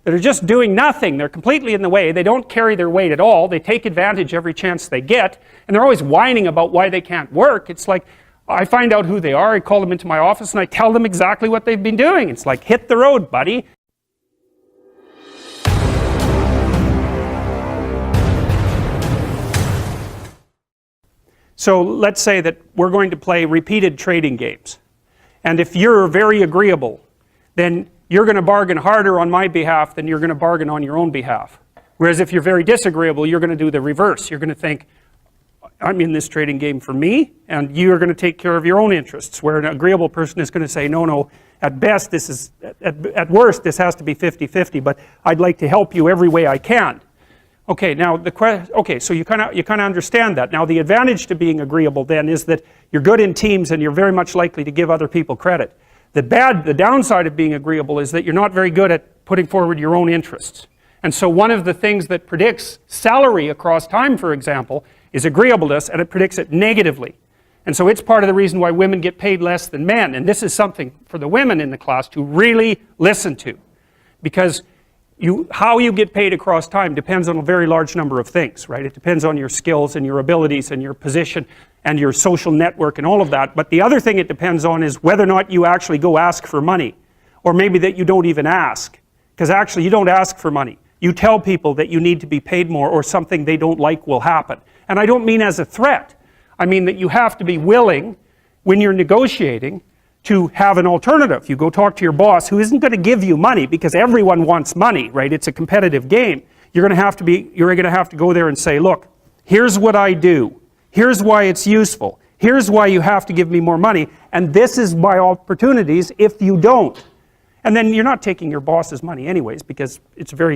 that are just doing nothing. They're completely in the way. They don't carry their weight at all. They take advantage every chance they get, and they're always whining about why they can't work. It's like, I find out who they are, I call them into my office, and I tell them exactly what they've been doing. It's like, hit the road, buddy. So let's say that we're going to play repeated trading games. And if you're very agreeable, then you're going to bargain harder on my behalf than you're going to bargain on your own behalf. Whereas if you're very disagreeable, you're going to do the reverse. You're going to think, I'm in this trading game for me, and you're going to take care of your own interests. Where an agreeable person is going to say, no, at best, this is, at worst, this has to be 50-50, but I'd like to help you every way I can. Okay, now so you kind of understand that. Now the advantage to being agreeable then is that you're good in teams and you're very much likely to give other people credit. The downside of being agreeable is that you're not very good at putting forward your own interests. And so one of the things that predicts salary across time, for example, is agreeableness, and it predicts it negatively. And so it's part of the reason why women get paid less than men. And this is something for the women in the class to really listen to. Because how you get paid across time depends on a very large number of things, right? It depends on your skills and your abilities and your position and your social network and all of that. But the other thing it depends on is whether or not you actually go ask for money. Or maybe that you don't even ask. Because actually you don't ask for money. You tell people that you need to be paid more or something they don't like will happen. And I don't mean as a threat. I mean that you have to be willing, when you're negotiating, to have an alternative. You go talk to your boss who isn't going to give you money because everyone wants money, right? It's a competitive game. You're going to have to go there and say, look, here's what I do. Here's why it's useful. Here's why you have to give me more money. And this is my opportunities if you don't. And then you're not taking your boss's money anyways, because it's very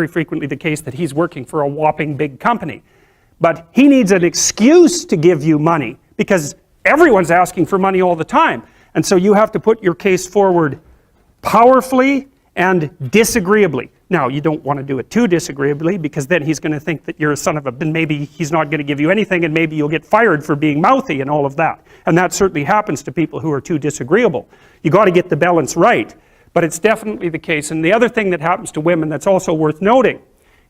frequently the case that he's working for a whopping big company. But he needs an excuse to give you money because everyone's asking for money all the time. And so you have to put your case forward powerfully and disagreeably. Now, you don't want to do it too disagreeably because then he's going to think that you're a son of a, and maybe he's not going to give you anything, and maybe you'll get fired for being mouthy and all of that. And that certainly happens to people who are too disagreeable. You got to get the balance right, but it's definitely the case. And the other thing that happens to women that's also worth noting,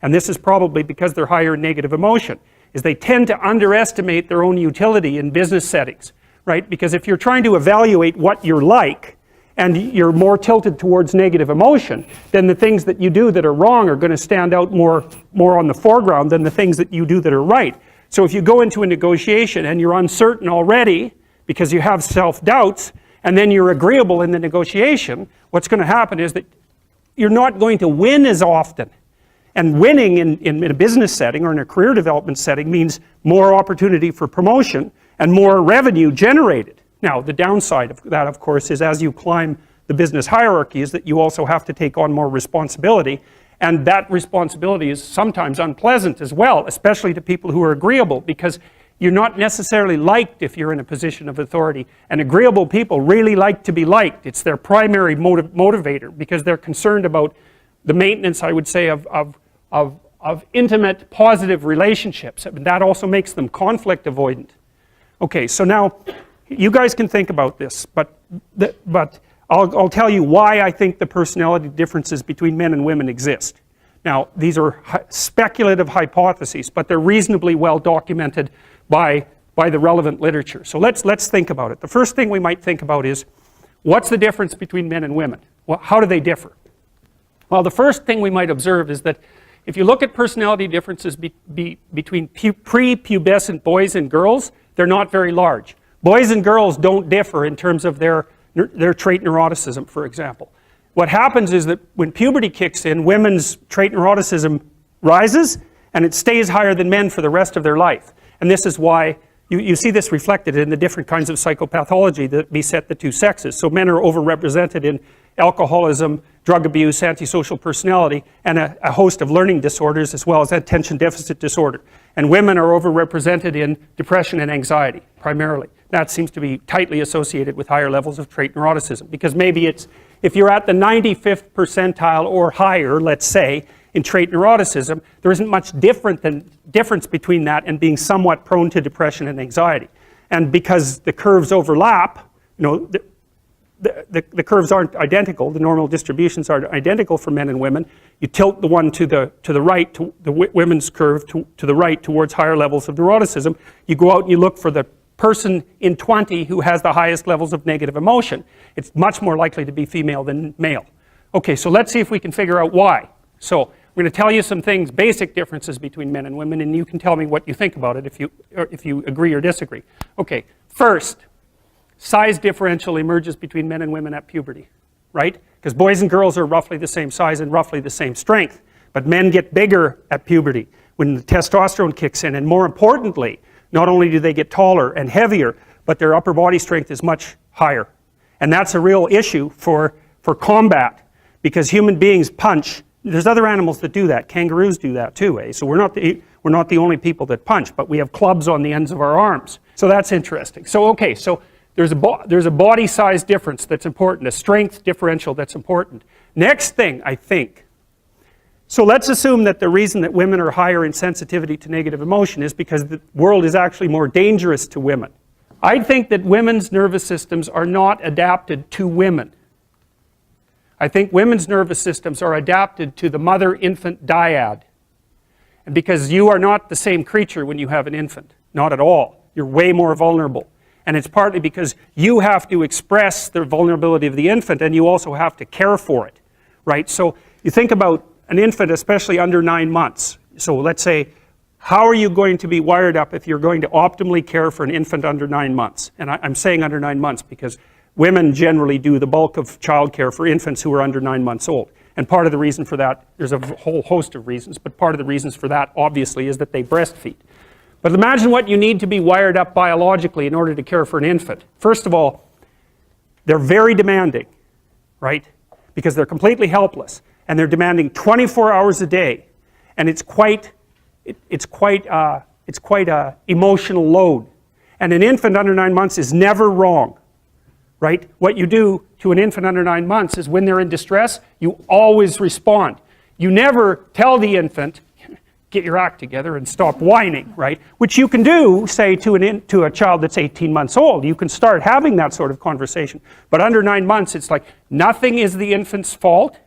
and this is probably because they're higher in negative emotion, is they tend to underestimate their own utility in business settings. Right? Because if you're trying to evaluate what you're like, and you're more tilted towards negative emotion, then the things that you do that are wrong are going to stand out more on the foreground than the things that you do that are right. So if you go into a negotiation and you're uncertain already, because you have self-doubts, and then you're agreeable in the negotiation, what's going to happen is that you're not going to win as often. And winning in a business setting or in a career development setting means more opportunity for promotion and more revenue generated. Now, the downside of that, of course, is as you climb the business hierarchy is that you also have to take on more responsibility, and that responsibility is sometimes unpleasant as well, especially to people who are agreeable, because you're not necessarily liked if you're in a position of authority, and agreeable people really like to be liked. It's their primary motivator, because they're concerned about the maintenance, I would say, of intimate, positive relationships, and that also makes them conflict avoidant. Okay, so now you guys can think about this, but I'll tell you why I think the personality differences between men and women exist. Now, these are speculative hypotheses, but they're reasonably well documented by the relevant literature. So let's think about it. The first thing we might think about is, what's the difference between men and women? Well, how do they differ? Well, the first thing we might observe is that if you look at personality differences between prepubescent boys and girls, they're not very large. Boys and girls don't differ in terms of their trait neuroticism, for example. What happens is that when puberty kicks in, women's trait neuroticism rises, and it stays higher than men for the rest of their life. And this is why you see this reflected in the different kinds of psychopathology that beset the two sexes. So men are overrepresented in alcoholism, drug abuse, antisocial personality, and a host of learning disorders, as well as attention deficit disorder. And women are overrepresented in depression and anxiety, primarily. That seems to be tightly associated with higher levels of trait neuroticism, because maybe it's, if you're at the 95th percentile or higher, let's say, in trait neuroticism, there isn't much difference between that and being somewhat prone to depression and anxiety. And because the curves overlap, the curves aren't identical, the normal distributions aren't identical for men and women. You tilt the one to the right, to the women's curve to the right towards higher levels of neuroticism. You go out and you look for the person in 20 who has the highest levels of negative emotion. It's much more likely to be female than male. Okay, so let's see if we can figure out why. So I'm going to tell you some things, basic differences between men and women, and you can tell me what you think about it if you agree or disagree. Okay, first, size differential emerges between men and women at puberty, right? Because boys and girls are roughly the same size and roughly the same strength, but men get bigger at puberty when the testosterone kicks in, and more importantly, not only do they get taller and heavier, but their upper body strength is much higher. And that's a real issue for combat, because human beings punch. There's other animals that do that. Kangaroos do that too, eh? So we're not the only people that punch, but we have clubs on the ends of our arms. So that's interesting. So okay, so there's a body size difference that's important, a strength differential that's important. Next thing, I think, so let's assume that the reason that women are higher in sensitivity to negative emotion is because the world is actually more dangerous to women. I think that women's nervous systems are not adapted to women. I think women's nervous systems are adapted to the mother-infant dyad. And because you are not the same creature when you have an infant, not at all. You're way more vulnerable. And it's partly because you have to express the vulnerability of the infant, and you also have to care for it, right? So you think about an infant, especially under 9 months. So let's say, how are you going to be wired up if you're going to optimally care for an infant under 9 months? And I'm saying under 9 months because women generally do the bulk of childcare for infants who are under 9 months old. And part of the reason for that, there's a whole host of reasons, but part of the reasons for that, obviously, is that they breastfeed. But imagine what you need to be wired up biologically in order to care for an infant. First of all, they're very demanding, right? Because they're completely helpless, and they're demanding 24 hours a day, and it's quite a emotional load. And an infant under 9 months is never wrong, right? What you do to an infant under 9 months is when they're in distress, you always respond. You never tell the infant, get your act together and stop whining, right? Which you can do, say, to a child that's 18 months old. You can start having that sort of conversation. But under 9 months, it's like nothing is the infant's fault.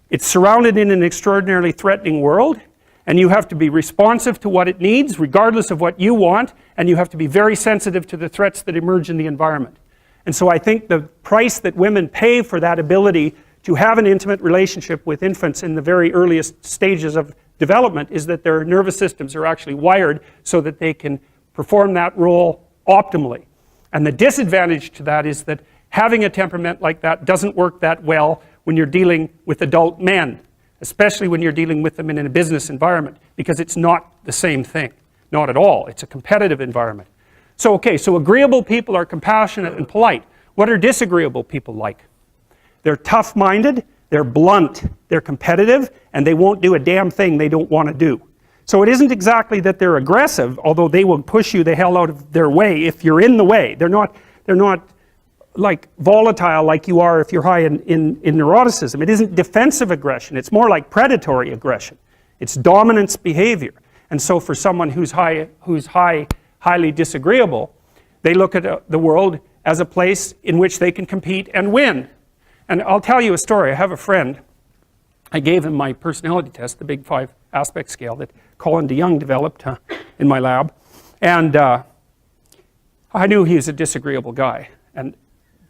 It's surrounded in an extraordinarily threatening world, and you have to be responsive to what it needs, regardless of what you want, and you have to be very sensitive to the threats that emerge in the environment. And so I think the price that women pay for that ability to have an intimate relationship with infants in the very earliest stages of development is that their nervous systems are actually wired so that they can perform that role optimally. And the disadvantage to that is that having a temperament like that doesn't work that well when you're dealing with adult men, especially when you're dealing with them in a business environment, because it's not the same thing. Not at all. It's a competitive environment. So, okay, so agreeable people are compassionate and polite. What are disagreeable people like? They're tough-minded, they're blunt, they're competitive, and they won't do a damn thing they don't want to do. So it isn't exactly that they're aggressive, although they will push you the hell out of their way if you're in the way. They're not like volatile like you are if you're high in neuroticism. It isn't defensive aggression, it's more like predatory aggression. It's dominance behavior. And so for someone who's highly disagreeable, they look at the world as a place in which they can compete and win. And I'll tell you a story. I have a friend. I gave him my personality test, the Big 5 aspect scale that Colin DeYoung developed in my lab. And I knew he was a disagreeable guy, and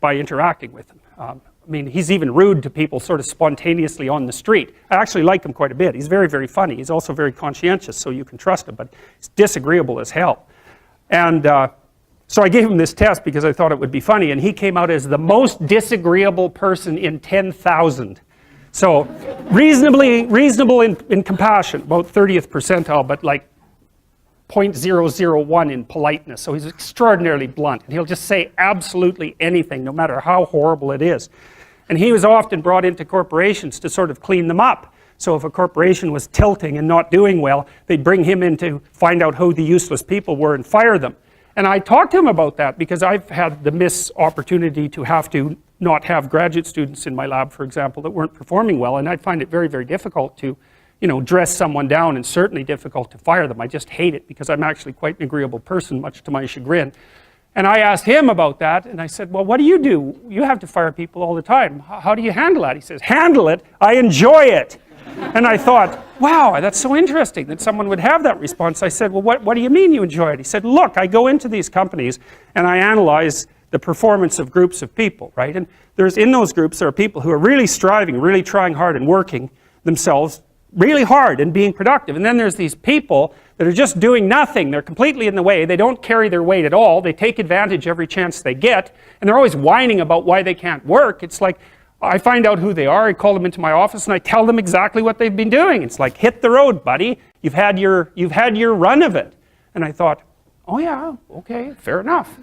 by interacting with him. I mean, he's even rude to people sort of spontaneously on the street. I actually like him quite a bit. He's very, very funny. He's also very conscientious, so you can trust him, but he's disagreeable as hell. And so I gave him this test because I thought it would be funny, and he came out as the most disagreeable person in 10,000. So reasonable in compassion, about 30th percentile, but like 0.001 in politeness. So he's extraordinarily blunt, and he'll just say absolutely anything, no matter how horrible it is. And he was often brought into corporations to sort of clean them up. So if a corporation was tilting and not doing well, they'd bring him in to find out who the useless people were and fire them. And I talked to him about that because I've had the miss opportunity to have to not have graduate students in my lab, for example, that weren't performing well, and I find it very, very difficult to, you know, dress someone down, and certainly difficult to fire them. I just hate it because I'm actually quite an agreeable person, much to my chagrin. And I asked him about that, and I said, well, what do? You have to fire people all the time. How do you handle that? He says, handle it? I enjoy it. And I thought, wow, that's so interesting that someone would have that response. I said, well, what do you mean you enjoy it? He said, look, I go into these companies and I analyze the performance of groups of people, right? And in those groups, there are people who are really striving, really trying hard and working themselves really hard and being productive. And then there's these people that are just doing nothing. They're completely in the way. They don't carry their weight at all. They take advantage every chance they get. And they're always whining about why they can't work. It's like, I find out who they are. I call them into my office and I tell them exactly what they've been doing. It's like, hit the road, buddy. You've had your run of it. And I thought, oh yeah, okay, fair enough.